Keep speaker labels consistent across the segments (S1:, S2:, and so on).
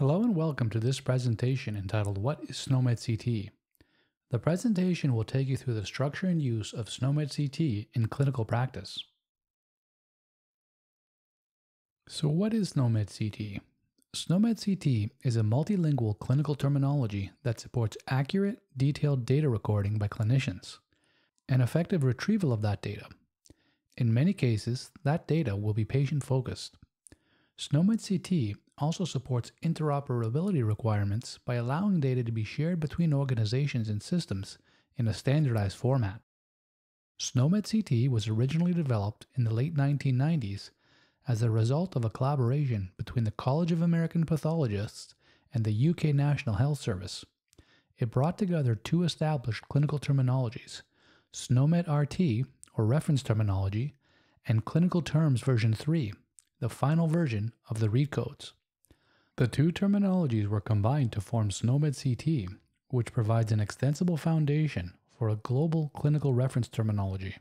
S1: Hello and welcome to this presentation entitled What is SNOMED CT? The presentation will take you through the structure and use of SNOMED CT in clinical practice. So what is SNOMED CT? SNOMED CT is a multilingual clinical terminology that supports accurate, detailed data recording by clinicians and effective retrieval of that data. In many cases, that data will be patient-focused. SNOMED CT also supports interoperability requirements by allowing data to be shared between organizations and systems in a standardized format. SNOMED CT was originally developed in the late 1990s as a result of a collaboration between the College of American Pathologists and the UK National Health Service. It brought together two established clinical terminologies, SNOMED RT, or reference terminology, and Clinical Terms version 3, the final version of the read codes. The two terminologies were combined to form SNOMED CT, which provides an extensible foundation for a global clinical reference terminology.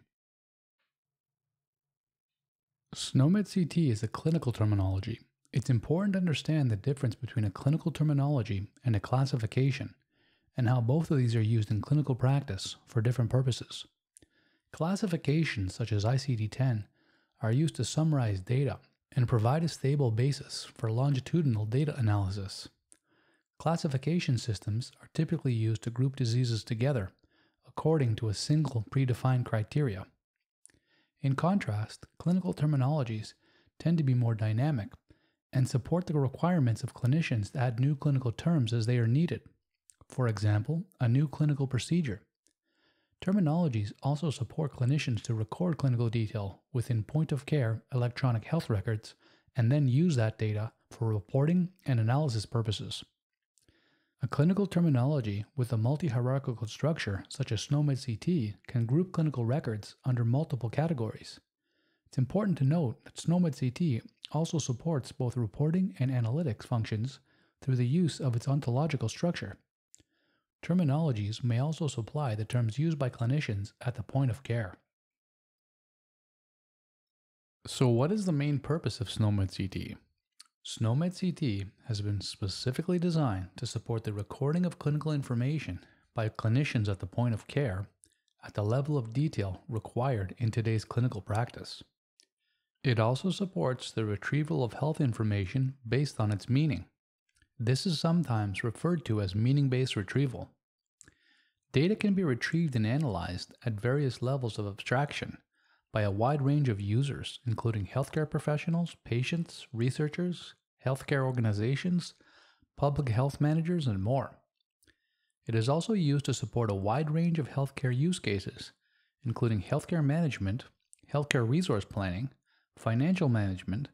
S1: SNOMED CT is a clinical terminology. It's important to understand the difference between a clinical terminology and a classification, and how both of these are used in clinical practice for different purposes. Classifications such as ICD-10 are used to summarize data and provide a stable basis for longitudinal data analysis. Classification systems are typically used to group diseases together according to a single predefined criteria. In contrast, clinical terminologies tend to be more dynamic and support the requirements of clinicians to add new clinical terms as they are needed. For example, a new clinical procedure. Terminologies also support clinicians to record clinical detail within point-of-care electronic health records and then use that data for reporting and analysis purposes. A clinical terminology with a multi-hierarchical structure such as SNOMED CT can group clinical records under multiple categories. It's important to note that SNOMED CT also supports both reporting and analytics functions through the use of its ontological structure. Terminologies may also supply the terms used by clinicians at the point of care. So what is the main purpose of SNOMED CT? SNOMED CT has been specifically designed to support the recording of clinical information by clinicians at the point of care at the level of detail required in today's clinical practice. It also supports the retrieval of health information based on its meaning. This is sometimes referred to as meaning-based retrieval. Data can be retrieved and analyzed at various levels of abstraction by a wide range of users, including healthcare professionals, patients, researchers, healthcare organizations, public health managers, and more. It is also used to support a wide range of healthcare use cases, including healthcare management, healthcare resource planning, financial management,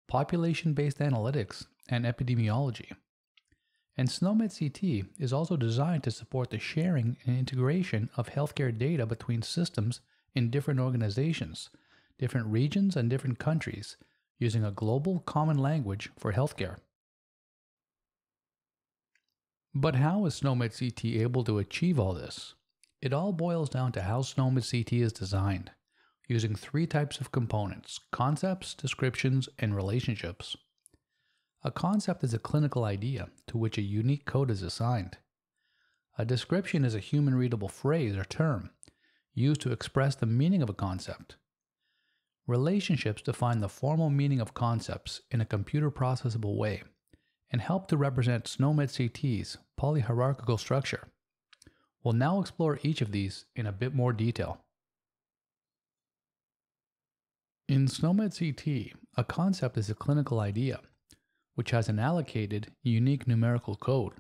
S1: population-based analytics, and epidemiology. And SNOMED CT is also designed to support the sharing and integration of healthcare data between systems in different organizations, different regions, and different countries, using a global common language for healthcare. But how is SNOMED CT able to achieve all this? It all boils down to how SNOMED CT is designed, using three types of components: concepts, descriptions, and relationships. A concept is a clinical idea to which a unique code is assigned. A description is a human-readable phrase or term used to express the meaning of a concept. Relationships define the formal meaning of concepts in a computer-processable way and help to represent SNOMED CT's polyhierarchical structure. We'll now explore each of these in a bit more detail. In SNOMED CT, a concept is a clinical idea which has an allocated, unique numerical code.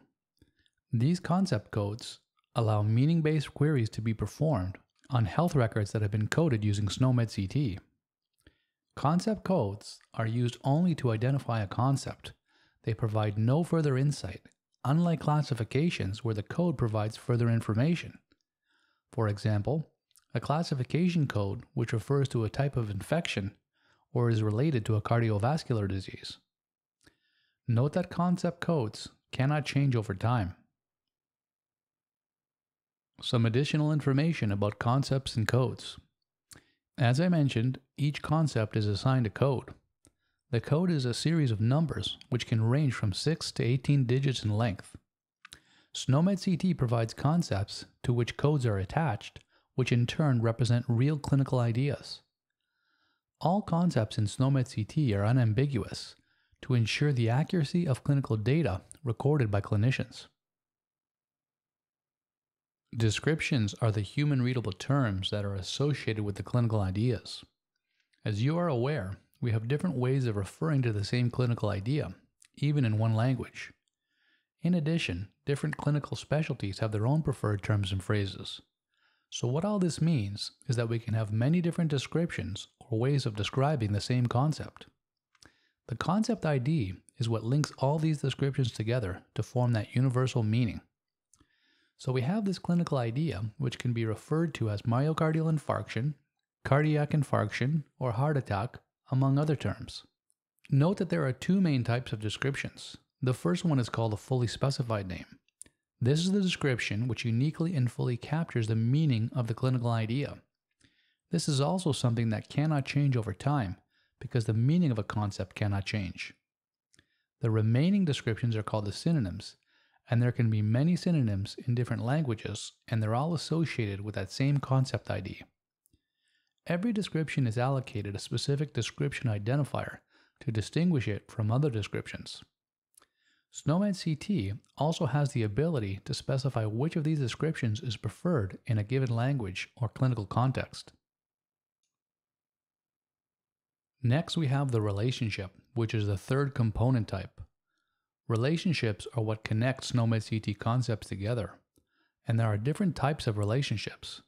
S1: These concept codes allow meaning-based queries to be performed on health records that have been coded using SNOMED CT. Concept codes are used only to identify a concept. They provide no further insight, unlike classifications where the code provides further information. For example, a classification code which refers to a type of infection or is related to a cardiovascular disease. Note that concept codes cannot change over time. Some additional information about concepts and codes. As I mentioned, each concept is assigned a code. The code is a series of numbers which can range from 6 to 18 digits in length. SNOMED CT provides concepts to which codes are attached, which in turn represent real clinical ideas. All concepts in SNOMED CT are unambiguous to ensure the accuracy of clinical data recorded by clinicians. Descriptions are the human-readable terms that are associated with the clinical ideas. As you are aware, we have different ways of referring to the same clinical idea, even in one language. In addition, different clinical specialties have their own preferred terms and phrases. So what all this means is that we can have many different descriptions or ways of describing the same concept. The concept ID is what links all these descriptions together to form that universal meaning. So we have this clinical idea, which can be referred to as myocardial infarction, cardiac infarction, or heart attack, among other terms. Note that there are two main types of descriptions. The first one is called a fully specified name. This is the description which uniquely and fully captures the meaning of the clinical idea. This is also something that cannot change over time because the meaning of a concept cannot change. The remaining descriptions are called the synonyms, and there can be many synonyms in different languages, and they're all associated with that same concept ID. Every description is allocated a specific description identifier to distinguish it from other descriptions. SNOMED CT also has the ability to specify which of these descriptions is preferred in a given language or clinical context. Next, we have the relationship, which is the third component type. Relationships are what connect SNOMED CT concepts together, and there are different types of relationships.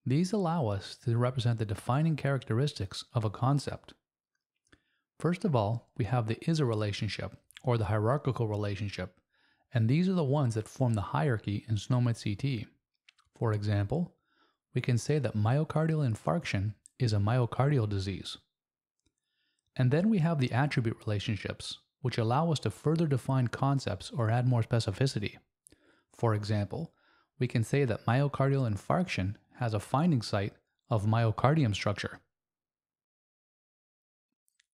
S1: These allow us to represent the defining characteristics of a concept. First of all, we have the is-a relationship, or the hierarchical relationship, and these are the ones that form the hierarchy in SNOMED CT. For example, we can say that myocardial infarction is a myocardial disease. And then we have the attribute relationships, which allow us to further define concepts or add more specificity. For example, we can say that myocardial infarction has a finding site of myocardium structure.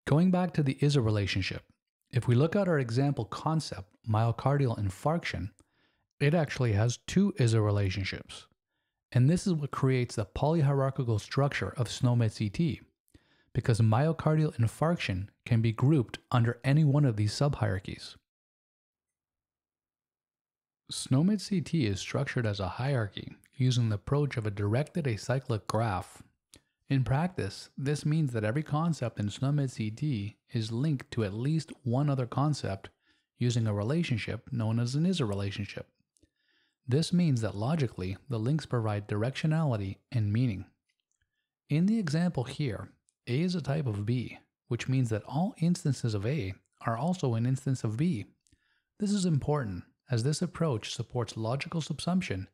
S1: Going back to the is-a relationship, if we look at our example concept, myocardial infarction, it actually has two is-a relationships. And this is what creates the polyhierarchical structure of SNOMED CT, because myocardial infarction can be grouped under any one of these subhierarchies. SNOMED CT is structured as a hierarchy using the approach of a directed acyclic graph. In practice, this means that every concept in SNOMED CT is linked to at least one other concept using a relationship known as an is-a relationship. This means that logically, the links provide directionality and meaning. In the example here, A is a type of B, which means that all instances of A are also an instance of B. This is important as this approach supports logical subsumption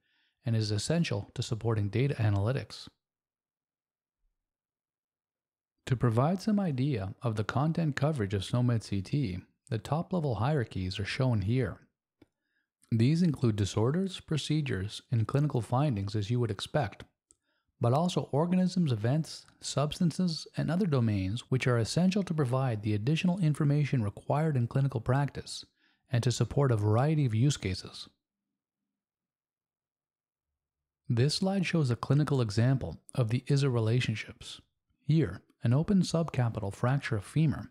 S1: and is essential to supporting data analytics. To provide some idea of the content coverage of SNOMED CT, the top-level hierarchies are shown here. These include disorders, procedures, and clinical findings as you would expect, but also organisms, events, substances, and other domains which are essential to provide the additional information required in clinical practice and to support a variety of use cases. This slide shows a clinical example of the is-a relationships. Here, an open subcapital fracture of femur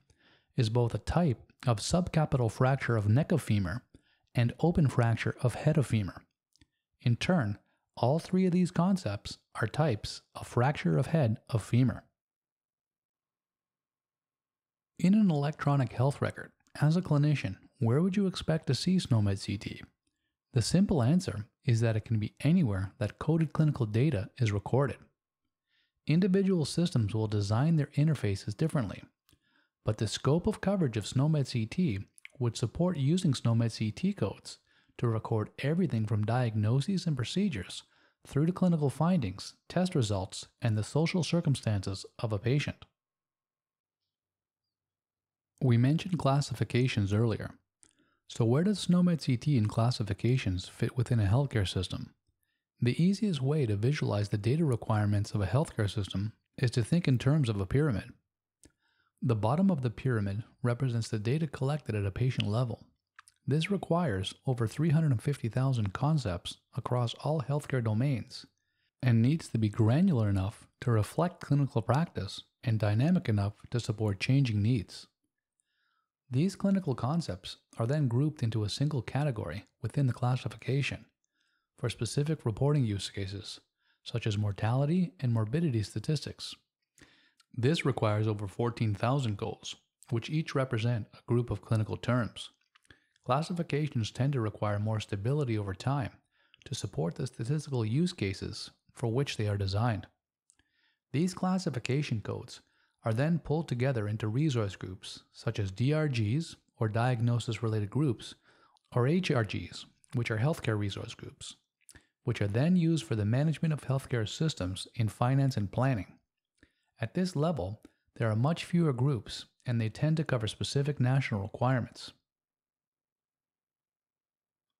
S1: is both a type of subcapital fracture of neck of femur and open fracture of head of femur. In turn, all three of these concepts are types of fracture of head of femur. In an electronic health record, as a clinician, where would you expect to see SNOMED CT? The simple answer is that it can be anywhere that coded clinical data is recorded. Individual systems will design their interfaces differently, but the scope of coverage of SNOMED CT would support using SNOMED CT codes to record everything from diagnoses and procedures through to clinical findings, test results, and the social circumstances of a patient. We mentioned classifications earlier. So where does SNOMED CT and classifications fit within a healthcare system? The easiest way to visualize the data requirements of a healthcare system is to think in terms of a pyramid. The bottom of the pyramid represents the data collected at a patient level. This requires over 350,000 concepts across all healthcare domains and needs to be granular enough to reflect clinical practice and dynamic enough to support changing needs. These clinical concepts are then grouped into a single category within the classification for specific reporting use cases, such as mortality and morbidity statistics. This requires over 14,000 codes, which each represent a group of clinical terms. Classifications tend to require more stability over time to support the statistical use cases for which they are designed. These classification codes are then pulled together into resource groups such as DRGs, or diagnosis-related groups, or HRGs, which are healthcare resource groups, which are then used for the management of healthcare systems in finance and planning. At this level, there are much fewer groups, and they tend to cover specific national requirements.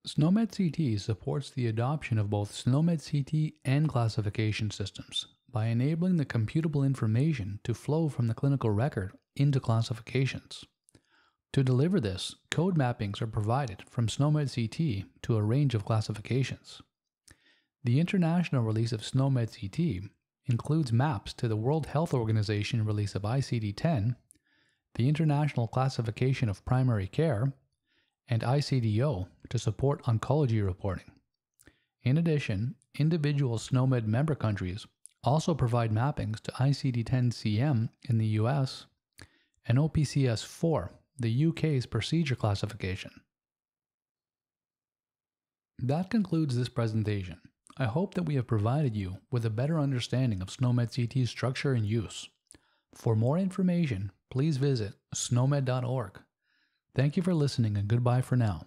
S1: SNOMED CT supports the adoption of both SNOMED CT and classification systems by enabling the computable information to flow from the clinical record into classifications. To deliver this, code mappings are provided from SNOMED CT to a range of classifications. The international release of SNOMED CT includes maps to the World Health Organization release of ICD-10, the International Classification of Primary Care, and ICDO to support oncology reporting. In addition, individual SNOMED member countries also provide mappings to ICD-10-CM in the US and OPCS-4, the UK's procedure classification. That concludes this presentation. I hope that we have provided you with a better understanding of SNOMED CT's structure and use. For more information, please visit snomed.org. Thank you for listening and goodbye for now.